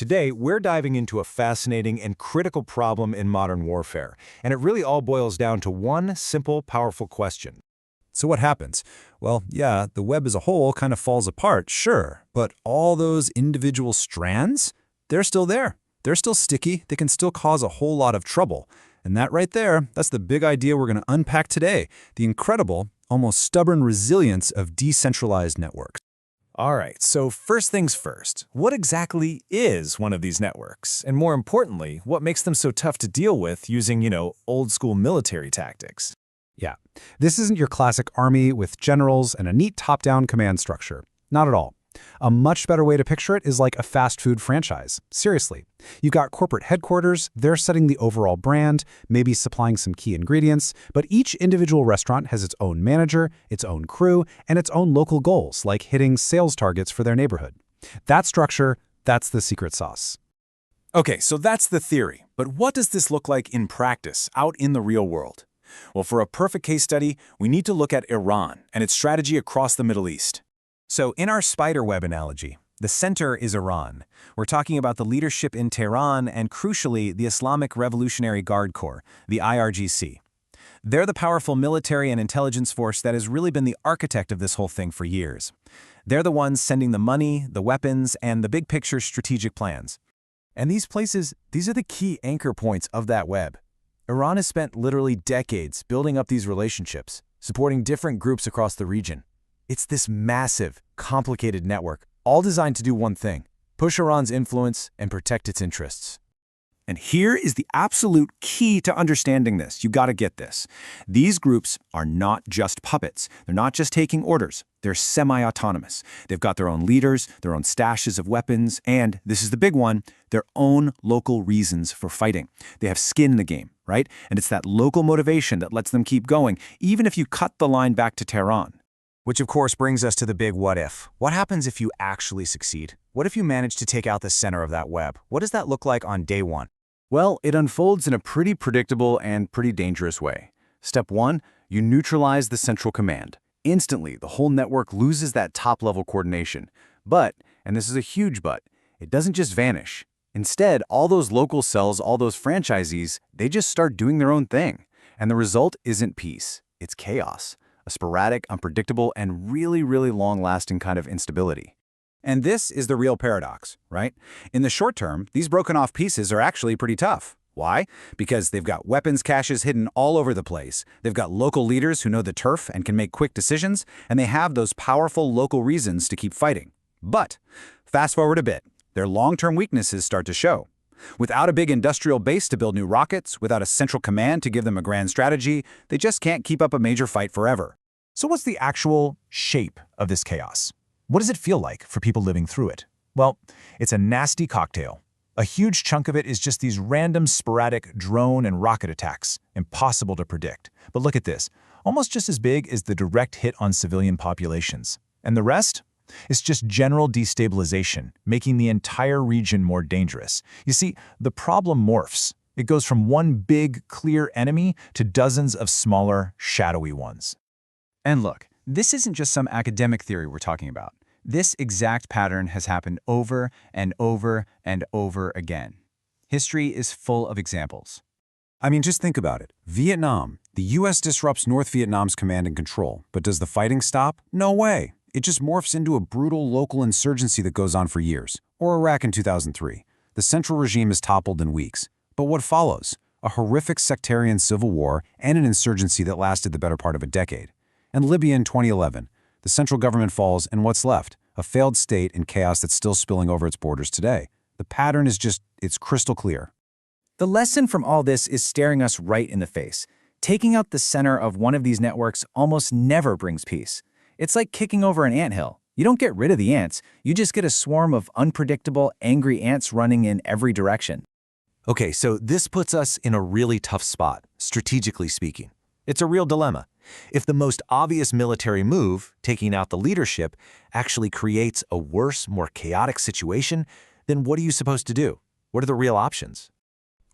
Today, we're diving into a fascinating and critical problem in modern warfare, and it really all boils down to one simple, powerful question. So what happens? Well, yeah, the web as a whole kind of falls apart, sure, but all those individual strands, they're still there. They're still sticky. They can still cause a whole lot of trouble. And that right there, that's the big idea we're going to unpack today, the incredible, almost stubborn resilience of decentralized networks. All right, so first things first, what exactly is one of these networks? And more importantly, what makes them so tough to deal with using, old-school military tactics? Yeah, this isn't your classic army with generals and a neat top-down command structure. Not at all. A much better way to picture it is like a fast food franchise. Seriously. You've got corporate headquarters, they're setting the overall brand, maybe supplying some key ingredients, but each individual restaurant has its own manager, its own crew, and its own local goals, like hitting sales targets for their neighborhood. That structure, that's the secret sauce. Okay, so that's the theory, but what does this look like in practice, out in the real world? Well, for a perfect case study, we need to look at Iran and its strategy across the Middle East. So in our spiderweb analogy, the center is Iran. We're talking about the leadership in Tehran and, crucially, the Islamic Revolutionary Guard Corps, the IRGC. They're the powerful military and intelligence force that has really been the architect of this whole thing for years. They're the ones sending the money, the weapons, and the big picture strategic plans. And these places, these are the key anchor points of that web. Iran has spent literally decades building up these relationships, supporting different groups across the region. It's this massive, complicated network, all designed to do one thing: push Iran's influence and protect its interests. And here is the absolute key to understanding this. You gotta get this. These groups are not just puppets. They're not just taking orders. They're semi-autonomous. They've got their own leaders, their own stashes of weapons, and, this is the big one, their own local reasons for fighting. They have skin in the game, right? And it's that local motivation that lets them keep going, even if you cut the line back to Tehran. Which of course brings us to the big what if. What happens if you actually succeed? What if you manage to take out the center of that web? What does that look like on day one? Well, it unfolds in a pretty predictable and pretty dangerous way. Step one, you neutralize the central command. Instantly, the whole network loses that top-level coordination. But, and this is a huge but, it doesn't just vanish. Instead, all those local cells, all those franchisees, they just start doing their own thing. And the result isn't peace, it's chaos. A sporadic, unpredictable, and really, really long-lasting kind of instability. And this is the real paradox, right? In the short term, these broken-off pieces are actually pretty tough. Why? Because they've got weapons caches hidden all over the place, they've got local leaders who know the turf and can make quick decisions, and they have those powerful local reasons to keep fighting. But, fast forward a bit, their long-term weaknesses start to show. Without a big industrial base to build new rockets, without a central command to give them a grand strategy, they just can't keep up a major fight forever. So what's the actual shape of this chaos? What does it feel like for people living through it? Well, it's a nasty cocktail. A huge chunk of it is just these random sporadic drone and rocket attacks, impossible to predict. But look at this, almost just as big as the direct hit on civilian populations. And the rest? It's just general destabilization, making the entire region more dangerous. You see, the problem morphs. It goes from one big, clear enemy to dozens of smaller, shadowy ones. And look, this isn't just some academic theory we're talking about. This exact pattern has happened over and over and over again. History is full of examples. I mean, just think about it. Vietnam. The US disrupts North Vietnam's command and control. But does the fighting stop? No way. It just morphs into a brutal local insurgency that goes on for years. Or Iraq in 2003. The central regime is toppled in weeks. But what follows? A horrific sectarian civil war and an insurgency that lasted the better part of a decade. And Libya in 2011. The central government falls, and what's left? A failed state in chaos that's still spilling over its borders today. The pattern is it's crystal clear. The lesson from all this is staring us right in the face. Taking out the center of one of these networks almost never brings peace. It's like kicking over an anthill. You don't get rid of the ants, you just get a swarm of unpredictable, angry ants running in every direction. Okay, so this puts us in a really tough spot, strategically speaking. It's a real dilemma. If the most obvious military move, taking out the leadership, actually creates a worse, more chaotic situation, then what are you supposed to do? What are the real options?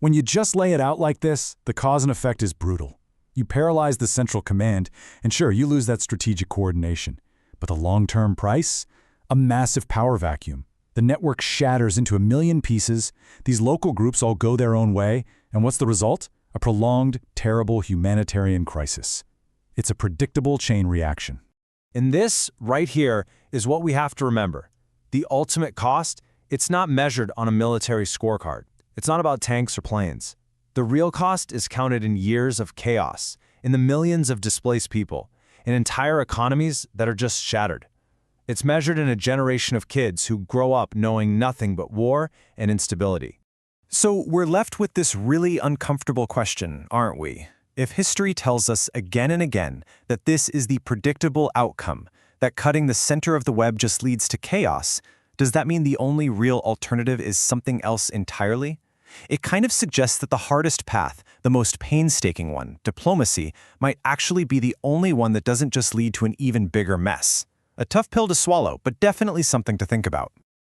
When you just lay it out like this, the cause and effect is brutal. You paralyze the central command, and sure, you lose that strategic coordination. But the long-term price? A massive power vacuum. The network shatters into a million pieces, these local groups all go their own way, and what's the result? A prolonged, terrible humanitarian crisis. It's a predictable chain reaction. And this, right here, is what we have to remember. The ultimate cost, it's not measured on a military scorecard. It's not about tanks or planes. The real cost is counted in years of chaos, in the millions of displaced people, in entire economies that are just shattered. It's measured in a generation of kids who grow up knowing nothing but war and instability. So we're left with this really uncomfortable question, aren't we? If history tells us again and again that this is the predictable outcome, that cutting the center of the web just leads to chaos, does that mean the only real alternative is something else entirely? It kind of suggests that the hardest path, the most painstaking one, diplomacy, might actually be the only one that doesn't just lead to an even bigger mess. A tough pill to swallow, but definitely something to think about.